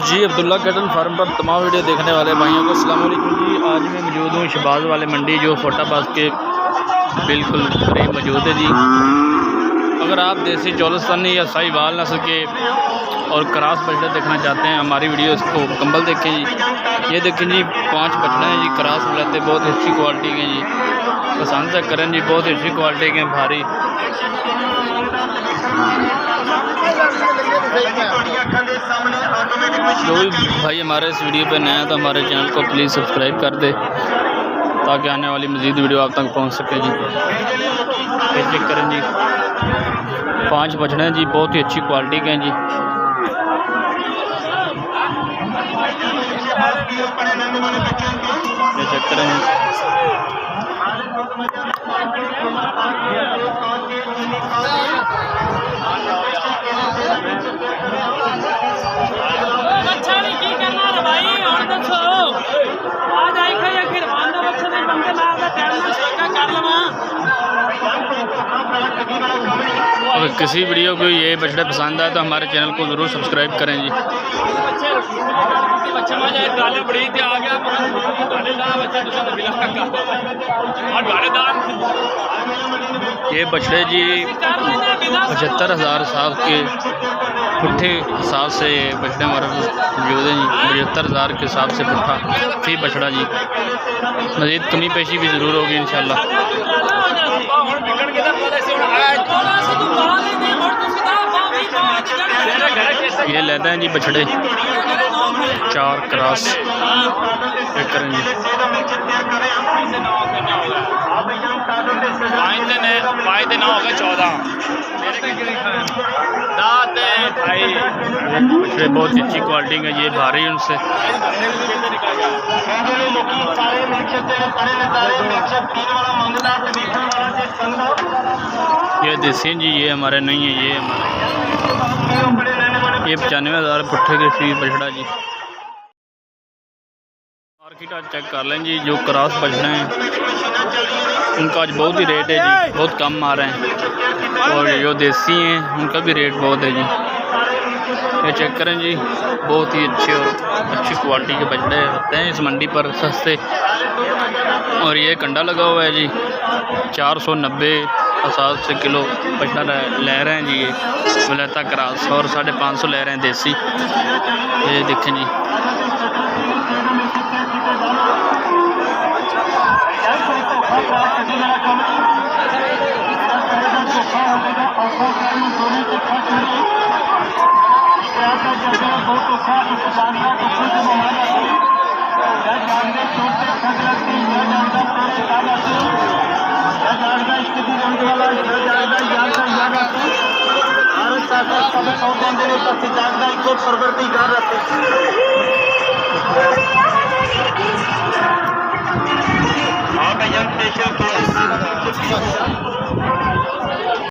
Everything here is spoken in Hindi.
जी अब्दुल्ला कैटल फार्म पर तमाम वीडियो देखने वाले भाइयों को अस्सलाम वालेकुम जी। आज मैं मौजूद हूँ शहबाज वाले मंडी जो फोटाबाज के बिल्कुल करीब मौजूद है जी। अगर आप देसी चौलस्तानी या साहिवाल नस्ल के और क्रॉस बछड़े देखना चाहते हैं हमारी वीडियो को मुकम्मल देखें जी। ये देखें जी 5 बछड़े हैं जी, क्रॉस रहते बहुत अच्छी क्वालिटी के जी, पसंद से करें जी, बहुत अच्छी क्वालिटी के भारी। जो भी भाई हमारे इस वीडियो पे नया है तो हमारे चैनल को प्लीज़ सब्सक्राइब कर दे ताकि आने वाली मज़ीद वीडियो आप तक पहुंच सके जी। चेक करें जी 5 बछड़े हैं जी, बहुत ही अच्छी क्वालिटी के हैं जी। ये चेक करें जी। अगर किसी वीडियो को ये बछड़ा पसंद आए तो हमारे चैनल को ज़रूर सब्सक्राइब करें जी। ये बछड़े जी 75,000 साल के पुट्ठे हिसाब से बछड़े हमारे मौजूद हैं जी। 75,000 के हिसाब से पुट्ठा थी बछड़ा जी। मज़ीद कमी पेशी भी ज़रूर होगी इंशाल्लाह। ये लेते हैं जी बछड़े 4 क्रॉस। चेक करें जी। बछड़े बहुत अच्छी क्वालिटी के, ये भारी उनसे। ये देसी जी, ये हमारे नहीं है, ये हमारे ये 95,000 पुट्ठे के फीस बछड़ा जी। मार्केट आज चेक कर लें जी। जो क्रॉस बछड़े हैं उनका आज बहुत ही रेट है जी, बहुत कम आ रहे हैं, और जो देसी हैं उनका भी रेट बहुत है जी। ये चेक करें जी, बहुत ही अच्छे और अच्छी क्वालिटी के बछड़े होते हैं इस मंडी पर सस्ते। और ये कंडा लगा हुआ है जी, 490 से किलो बछड़ा ले रहे हैं जी। ये वलैता क्रॉस और 550 ले रहे हैं देसी। ये देखें जी। हाँ भैया